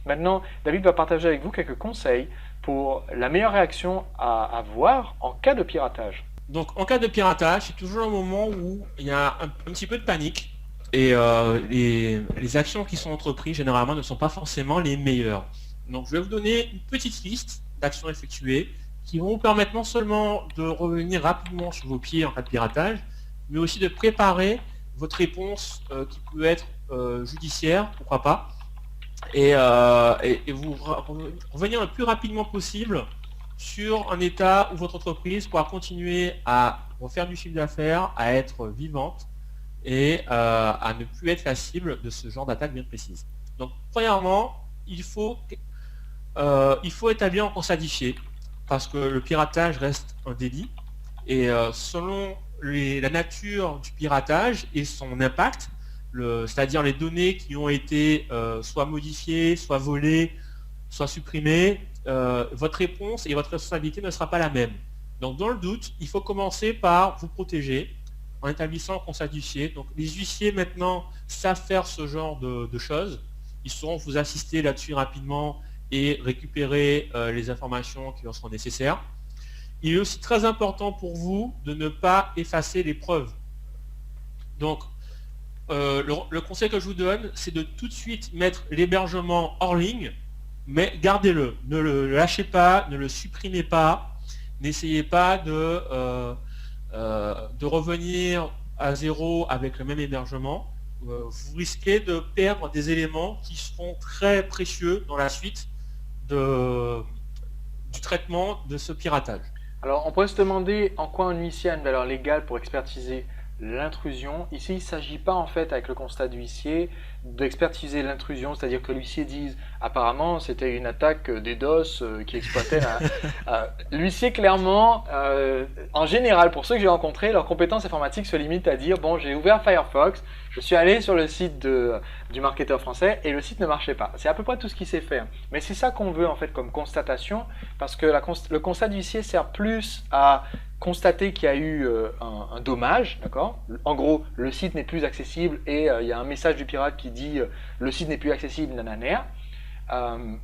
Maintenant, David va partager avec vous quelques conseils pour la meilleure réaction à avoir en cas de piratage. Donc en cas de piratage, c'est toujours un moment où il y a un petit peu de panique et les actions qui sont entreprises généralement ne sont pas forcément les meilleures. Donc je vais vous donner une petite liste d'actions effectuées qui vont vous permettre non seulement de revenir rapidement sur vos pieds en cas de piratage, mais aussi de préparer votre réponse qui peut être judiciaire, pourquoi pas, et vous revenir le plus rapidement possible sur un état où votre entreprise pourra continuer à refaire du chiffre d'affaires, à être vivante et à ne plus être la cible de ce genre d'attaque bien précise. Donc, premièrement, il faut établir un constat d'fichier parce que le piratage reste un délit et selon la nature du piratage et son impact, c'est-à-dire les données qui ont été soit modifiées, soit volées, soit supprimées, votre réponse et votre responsabilité ne sera pas la même. Donc dans le doute, il faut commencer par vous protéger en établissant un constat d'huissier. Donc les huissiers maintenant savent faire ce genre de choses. Ils sauront vous assister là-dessus rapidement et récupérer les informations qui leur seront nécessaires. Il est aussi très important pour vous de ne pas effacer les preuves. Donc le conseil que je vous donne, c'est de tout de suite mettre l'hébergement hors ligne, mais gardez-le. Ne le lâchez pas, ne le supprimez pas. N'essayez pas de revenir à zéro avec le même hébergement. Vous risquez de perdre des éléments qui seront très précieux dans la suite du traitement de ce piratage. Alors, on pourrait se demander en quoi un huissier a une valeur légale pour expertiser l'intrusion. Ici, il ne s'agit pas en fait, avec le constat de l'huissier, d'expertiser l'intrusion, c'est-à-dire que l'huissier dise apparemment c'était une attaque des DOS qui exploitait l'huissier clairement, en général, pour ceux que j'ai rencontrés, leurs compétences informatiques se limitent à dire bon, j'ai ouvert Firefox, je suis allé sur le site du marketeur français et le site ne marchait pas. C'est à peu près tout ce qui s'est fait. Mais c'est ça qu'on veut en fait comme constatation, parce que le constat d'huissier sert plus à constater qu'il y a eu un dommage, d'accord? En gros, le site n'est plus accessible et il y a un message du pirate qui dit le site n'est plus accessible, nanana.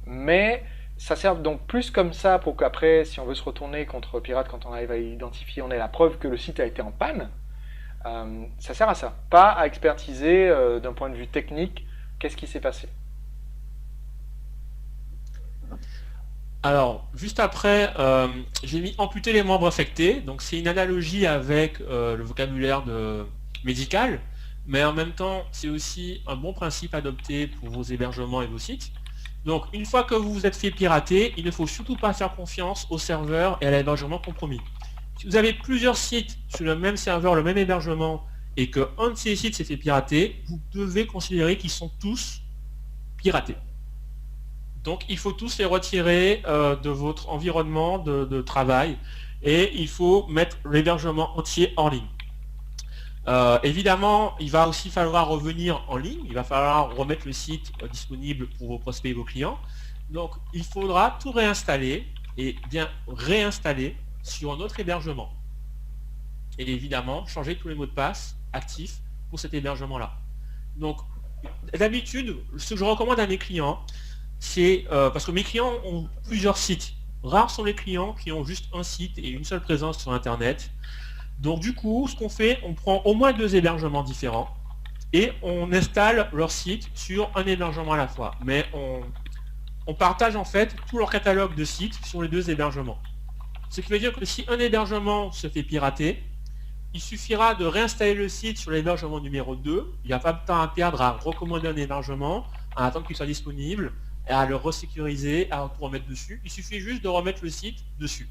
Mais ça sert donc plus comme ça pour qu'après, si on veut se retourner contre pirate, quand on arrive à identifier, on ait la preuve que le site a été en panne. Ça sert à ça, pas à expertiser d'un point de vue technique qu'est-ce qui s'est passé. Alors, juste après, j'ai mis amputer les membres affectés. Donc, c'est une analogie avec le vocabulaire médical, mais en même temps, c'est aussi un bon principe adopté pour vos hébergements et vos sites. Donc, une fois que vous vous êtes fait pirater, il ne faut surtout pas faire confiance au serveur et à l'hébergement compromis. Si vous avez plusieurs sites sur le même serveur, le même hébergement, et qu'un de ces sites s'est fait pirater, vous devez considérer qu'ils sont tous piratés. Donc il faut tous les retirer de votre environnement de travail et il faut mettre l'hébergement entier en ligne. Évidemment, il va aussi falloir revenir en ligne, il va falloir remettre le site disponible pour vos prospects et vos clients. Donc il faudra tout réinstaller et bien réinstaller sur un autre hébergement. Et évidemment, changer tous les mots de passe actifs pour cet hébergement-là. Donc d'habitude, ce que je recommande à mes clients, c'est parce que mes clients ont plusieurs sites. Rares sont les clients qui ont juste un site et une seule présence sur Internet. Donc du coup, ce qu'on fait, on prend au moins 2 hébergements différents et on installe leur site sur un hébergement à la fois. Mais on partage en fait tout leur catalogue de sites sur les 2 hébergements. Ce qui veut dire que si un hébergement se fait pirater, il suffira de réinstaller le site sur l'hébergement numéro 2. Il n'y a pas de temps à perdre à recommander un hébergement, à attendre qu'il soit disponible, à le resécuriser, à tout remettre dessus. Il suffit juste de remettre le site dessus.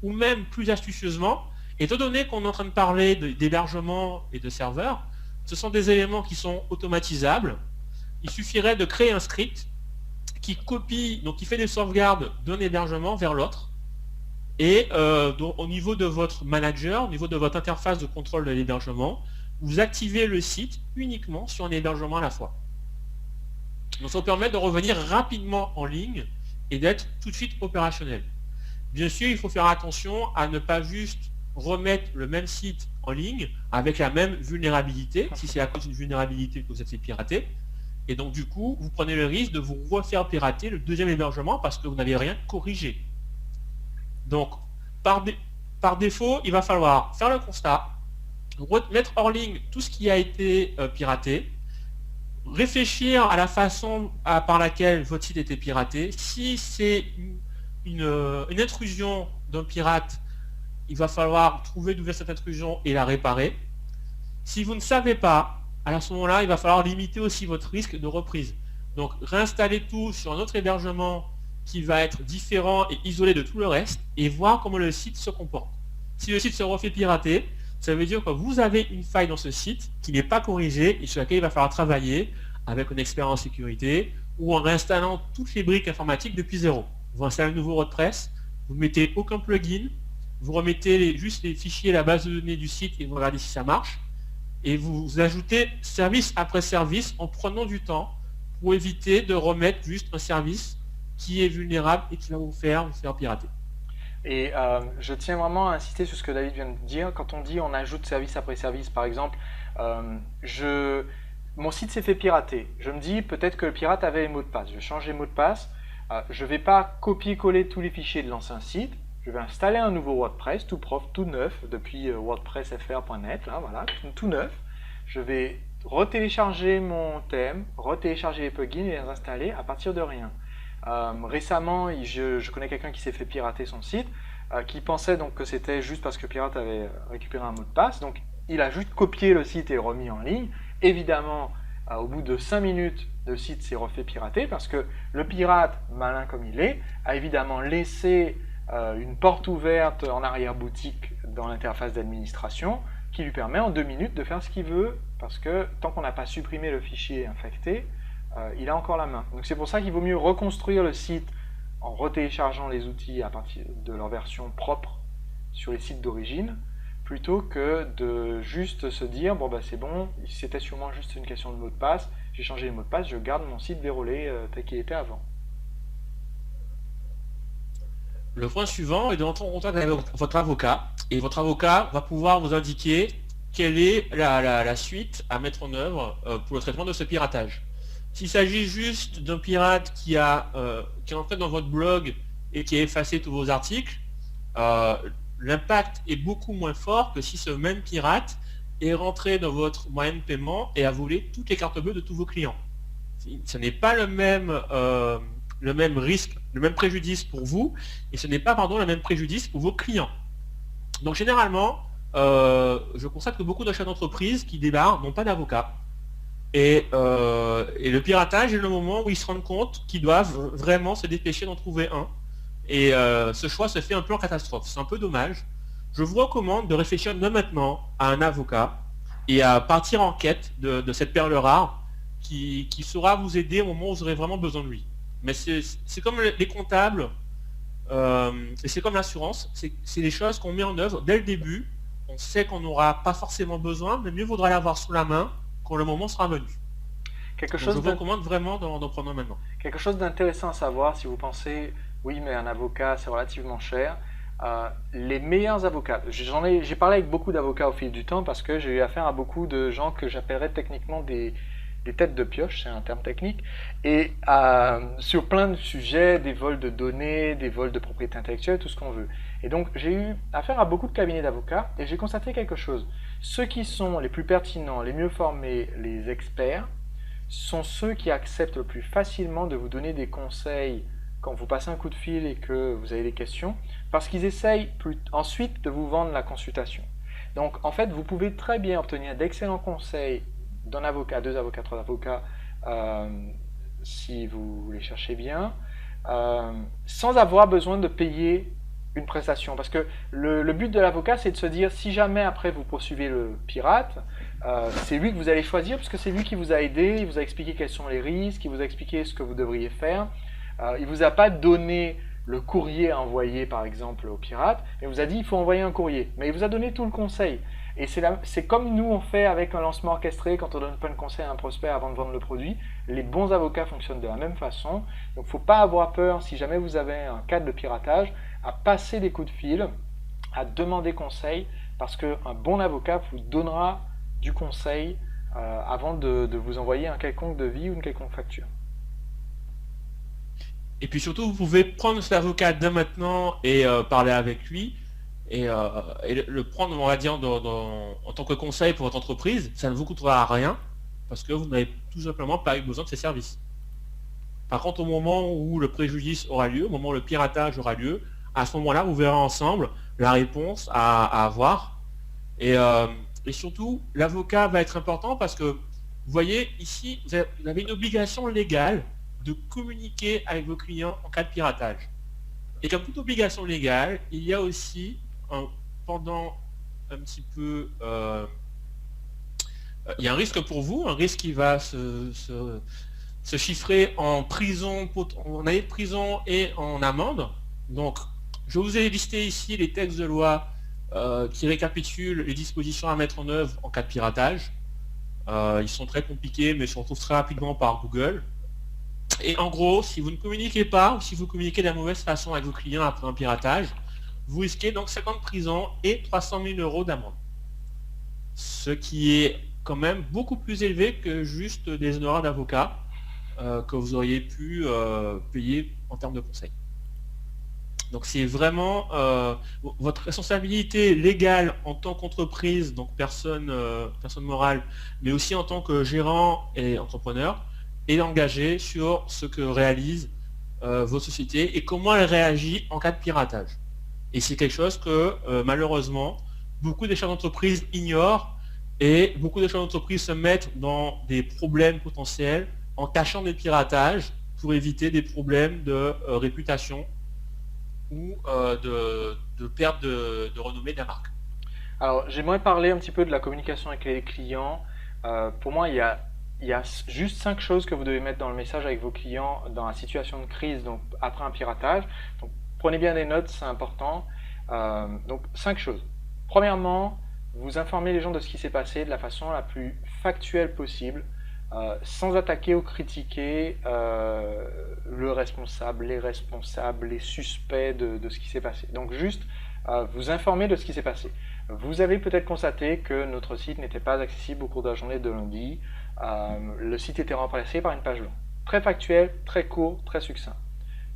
Ou même plus astucieusement, étant donné qu'on est en train de parler d'hébergement et de serveur, ce sont des éléments qui sont automatisables. Il suffirait de créer un script qui copie, donc qui fait des sauvegardes d'un hébergement vers l'autre. Et donc, au niveau de votre manager, au niveau de votre interface de contrôle de l'hébergement, vous activez le site uniquement sur un hébergement à la fois. Donc ça vous permet de revenir rapidement en ligne et d'être tout de suite opérationnel. Bien sûr, il faut faire attention à ne pas juste remettre le même site en ligne avec la même vulnérabilité, si c'est à cause d'une vulnérabilité que vous êtes fait pirater, Et donc du coup, vous prenez le risque de vous refaire pirater le deuxième hébergement parce que vous n'avez rien corrigé. Donc, par défaut, il va falloir faire le constat, mettre hors ligne tout ce qui a été piraté, réfléchir à la façon par laquelle votre site a été piraté. Si c'est une intrusion d'un pirate, il va falloir trouver d'où vient cette intrusion et la réparer. Si vous ne savez pas, à ce moment-là, il va falloir limiter aussi votre risque de reprise. Donc réinstaller tout sur un autre hébergement qui va être différent et isolé de tout le reste et voir comment le site se comporte. Si le site se refait pirater, ça veut dire que vous avez une faille dans ce site qui n'est pas corrigée et sur laquelle il va falloir travailler avec un expert en sécurité ou en réinstallant toutes les briques informatiques depuis zéro. Vous installez un nouveau WordPress, vous ne mettez aucun plugin, vous remettez juste les fichiers, la base de données du site et vous regardez si ça marche. Et vous ajoutez service après service en prenant du temps pour éviter de remettre juste un service qui est vulnérable et qui va vous faire pirater. Et je tiens vraiment à insister sur ce que David vient de dire. Quand on dit on ajoute service après service, par exemple, mon site s'est fait pirater. Je me dis peut-être que le pirate avait les mots de passe. Je change les mots de passe. Je ne vais pas copier-coller tous les fichiers de l'ancien site. Je vais installer un nouveau WordPress, tout propre, tout neuf, depuis wordpressfr.net, là, voilà, tout neuf. Je vais retélécharger mon thème, retélécharger les plugins et les installer à partir de rien. Récemment, je connais quelqu'un qui s'est fait pirater son site, qui pensait donc que c'était juste parce que le pirate avait récupéré un mot de passe. Donc, il a juste copié le site et remis en ligne. Évidemment, au bout de 5 minutes, le site s'est refait pirater parce que le pirate, malin comme il est, a évidemment laissé une porte ouverte en arrière-boutique dans l'interface d'administration qui lui permet en 2 minutes de faire ce qu'il veut parce que tant qu'on n'a pas supprimé le fichier infecté, il a encore la main. Donc c'est pour ça qu'il vaut mieux reconstruire le site en retéléchargeant les outils à partir de leur version propre sur les sites d'origine plutôt que de juste se dire bon bah c'est bon, c'était sûrement juste une question de mot de passe, j'ai changé les mots de passe, je garde mon site vérolé tel qu'il était avant. Le point suivant est d'entrer en contact avec votre avocat et votre avocat va pouvoir vous indiquer quelle est la suite à mettre en œuvre pour le traitement de ce piratage. S'il s'agit juste d'un pirate qui est entré dans votre blog et qui a effacé tous vos articles, l'impact est beaucoup moins fort que si ce même pirate est rentré dans votre moyen de paiement et a volé toutes les cartes bleues de tous vos clients. Ce n'est pas le même risque, le même préjudice pour vous, et ce n'est pas, le même préjudice pour vos clients. Donc généralement, je constate que beaucoup de chefs d'entreprise qui débarquent n'ont pas d'avocat. Et le piratage est le moment où ils se rendent compte qu'ils doivent vraiment se dépêcher d'en trouver un. Et ce choix se fait un peu en catastrophe. C'est un peu dommage. Je vous recommande de réfléchir dès maintenant à un avocat et à partir en quête de cette perle rare qui saura vous aider au moment où vous aurez vraiment besoin de lui. Mais c'est comme les comptables, et c'est comme l'assurance, c'est des choses qu'on met en œuvre dès le début. On sait qu'on n'aura pas forcément besoin, mais mieux vaudra l'avoir sous la main quand le moment sera venu. Je vous recommande vraiment d'en prendre un maintenant. Quelque chose d'intéressant à savoir, si vous pensez, oui mais un avocat c'est relativement cher, les meilleurs avocats, j'ai parlé avec beaucoup d'avocats au fil du temps parce que j'ai eu affaire à beaucoup de gens que j'appellerais techniquement des têtes de pioche, c'est un terme technique, et sur plein de sujets, des vols de données, des vols de propriété intellectuelle, tout ce qu'on veut. Et donc j'ai eu affaire à beaucoup de cabinets d'avocats et j'ai constaté quelque chose. Ceux qui sont les plus pertinents, les mieux formés, les experts, sont ceux qui acceptent le plus facilement de vous donner des conseils quand vous passez un coup de fil et que vous avez des questions, parce qu'ils essayent ensuite de vous vendre la consultation. Donc en fait, vous pouvez très bien obtenir d'excellents conseils d'un avocat, 2 avocats, 3 avocats, si vous les cherchez bien, sans avoir besoin de payer une prestation. Parce que le but de l'avocat, c'est de se dire, si jamais après vous poursuivez le pirate, c'est lui que vous allez choisir, parce que c'est lui qui vous a aidé, il vous a expliqué quels sont les risques, il vous a expliqué ce que vous devriez faire. Il ne vous a pas donné le courrier à envoyer, par exemple, au pirate, mais il vous a dit, il faut envoyer un courrier. Mais il vous a donné tout le conseil. Et c'est comme nous on fait avec un lancement orchestré quand on donne plein de conseils à un prospect avant de vendre le produit. Les bons avocats fonctionnent de la même façon. Donc il ne faut pas avoir peur, si jamais vous avez un cas de piratage, à passer des coups de fil, à demander conseil, parce qu'un bon avocat vous donnera du conseil avant de vous envoyer un quelconque devis ou une quelconque facture. Et puis surtout, vous pouvez prendre cet avocat dès maintenant et parler avec lui et le prendre, on va dire, en tant que conseil pour votre entreprise. Ça ne vous coûtera rien parce que vous n'avez tout simplement pas eu besoin de ses services. Par contre, au moment où le préjudice aura lieu, au moment où le piratage aura lieu, à ce moment-là, vous verrez ensemble la réponse à avoir. Et surtout, l'avocat va être important parce que, vous voyez, ici, vous avez une obligation légale de communiquer avec vos clients en cas de piratage. Et comme toute obligation légale, il y a aussi pendant un petit peu... il y a un risque pour vous, un risque qui va se chiffrer en prison, en année de prison et en amende. Donc, je vous ai listé ici les textes de loi qui récapitulent les dispositions à mettre en œuvre en cas de piratage. Ils sont très compliqués, mais se retrouvent très rapidement par Google. Et en gros, si vous ne communiquez pas, ou si vous communiquez de la mauvaise façon avec vos clients après un piratage, vous risquez donc 5 ans de prison et 300 000 € d'amende. Ce qui est quand même beaucoup plus élevé que juste des honoraires d'avocat que vous auriez pu payer en termes de conseils. Donc c'est vraiment votre responsabilité légale en tant qu'entreprise, donc personne morale, mais aussi en tant que gérant et entrepreneur, est engagé sur ce que réalisent vos sociétés et comment elles réagissent en cas de piratage. Et c'est quelque chose que malheureusement, beaucoup des chefs d'entreprise ignorent et beaucoup de chefs d'entreprise se mettent dans des problèmes potentiels en cachant des piratages pour éviter des problèmes de réputation ou de perte de renommée de la marque. Alors, j'aimerais parler un petit peu de la communication avec les clients. Pour moi, il y a juste 5 choses que vous devez mettre dans le message avec vos clients dans la situation de crise, donc après un piratage. Donc, prenez bien des notes, c'est important. Donc, 5 choses. Premièrement, vous informez les gens de ce qui s'est passé de la façon la plus factuelle possible, sans attaquer ou critiquer le responsable, les suspects de ce qui s'est passé. Donc, juste vous informer de ce qui s'est passé. Vous avez peut-être constaté que notre site n'était pas accessible au cours de la journée de lundi. Le site était remplacé par une page longue. Très factuel, très court, très succinct.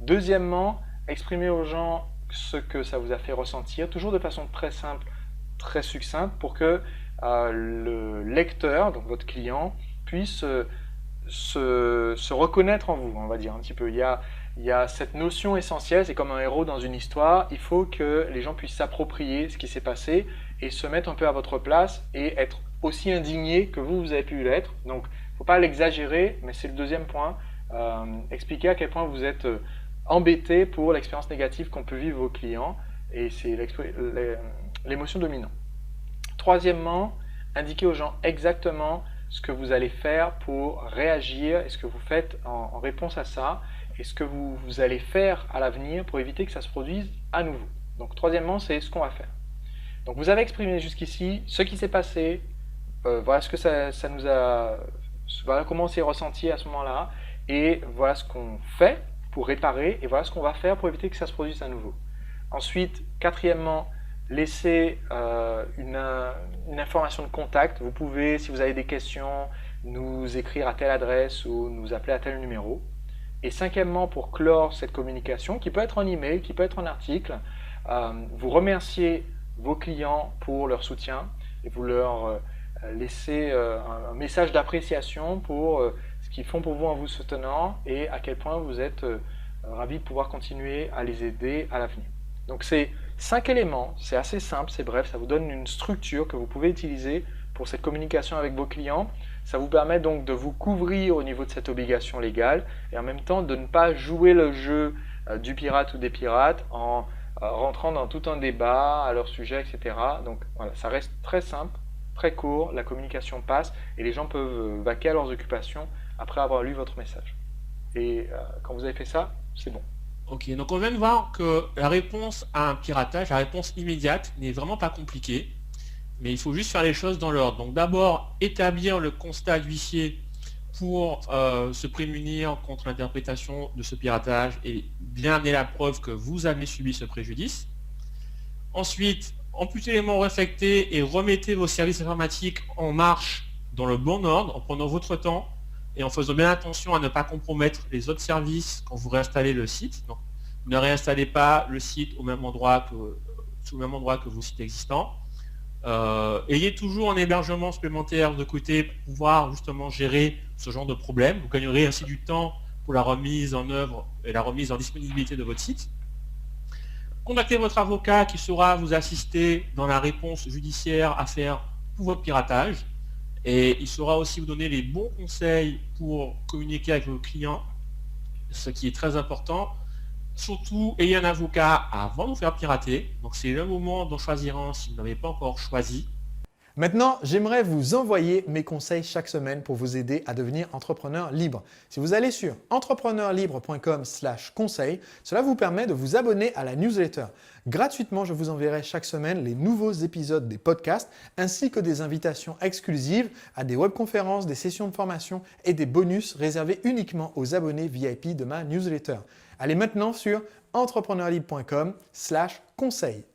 Deuxièmement, exprimez aux gens ce que ça vous a fait ressentir, toujours de façon très simple, très succincte, pour que le lecteur, donc votre client, puisse se reconnaître en vous, on va dire un petit peu. Il y a cette notion essentielle, c'est comme un héros dans une histoire, il faut que les gens puissent s'approprier ce qui s'est passé et se mettre un peu à votre place et être aussi indigné que vous avez pu l'être. Donc, il ne faut pas l'exagérer, mais c'est le deuxième point. Expliquer à quel point vous êtes embêté pour l'expérience négative qu'ont pu vivre vos clients, et c'est l'émotion dominante. Troisièmement, indiquer aux gens exactement ce que vous allez faire pour réagir et ce que vous faites en réponse à ça, et ce que vous allez faire à l'avenir pour éviter que ça se produise à nouveau. Donc troisièmement, c'est ce qu'on va faire. Donc vous avez exprimé jusqu'ici ce qui s'est passé, voilà ce que ça nous a, voilà comment on s'est ressenti à ce moment-là, et voilà ce qu'on fait pour réparer, et voilà ce qu'on va faire pour éviter que ça se produise à nouveau. Ensuite, quatrièmement, laissez une information de contact. Vous pouvez, si vous avez des questions, nous écrire à telle adresse ou nous appeler à tel numéro. Et cinquièmement, pour clore cette communication, qui peut être en email, qui peut être en article, vous remerciez vos clients pour leur soutien et vous leur laissez un message d'appréciation pour ce qu'ils font pour vous en vous soutenant et à quel point vous êtes ravis de pouvoir continuer à les aider à l'avenir. Donc c'est 5 éléments, c'est assez simple, c'est bref, ça vous donne une structure que vous pouvez utiliser pour cette communication avec vos clients. Ça vous permet donc de vous couvrir au niveau de cette obligation légale et en même temps de ne pas jouer le jeu du pirate ou des pirates en rentrant dans tout un débat à leur sujet, etc. Donc voilà, ça reste très simple, très court, la communication passe et les gens peuvent vaquer à leurs occupations après avoir lu votre message. Et quand vous avez fait ça, c'est bon. Ok, donc on vient de voir que la réponse à un piratage, la réponse immédiate, n'est vraiment pas compliquée, mais il faut juste faire les choses dans l'ordre. Donc d'abord, établir le constat d'huissier pour se prémunir contre l'interprétation de ce piratage et bien amener la preuve que vous avez subi ce préjudice. Ensuite, amputez les membres affectés et remettez vos services informatiques en marche dans le bon ordre, en prenant votre temps et en faisant bien attention à ne pas compromettre les autres services quand vous réinstallez le site. Donc, ne réinstallez pas le site au même endroit sous le même endroit que vos sites existants. Ayez toujours un hébergement supplémentaire de côté pour pouvoir justement gérer ce genre de problème. Vous gagnerez ainsi du temps pour la remise en œuvre et la remise en disponibilité de votre site. Contactez votre avocat qui saura vous assister dans la réponse judiciaire à faire pour votre piratage. Et il saura aussi vous donner les bons conseils pour communiquer avec vos clients, ce qui est très important. Surtout, ayez un avocat avant de vous faire pirater. Donc c'est le moment d'en choisir un si vous n'avez pas encore choisi. Maintenant, j'aimerais vous envoyer mes conseils chaque semaine pour vous aider à devenir entrepreneur libre. Si vous allez sur entrepreneurlibre.com/conseil, cela vous permet de vous abonner à la newsletter. Gratuitement, je vous enverrai chaque semaine les nouveaux épisodes des podcasts ainsi que des invitations exclusives à des webconférences, des sessions de formation et des bonus réservés uniquement aux abonnés VIP de ma newsletter. Allez maintenant sur entrepreneurlibre.com/conseil.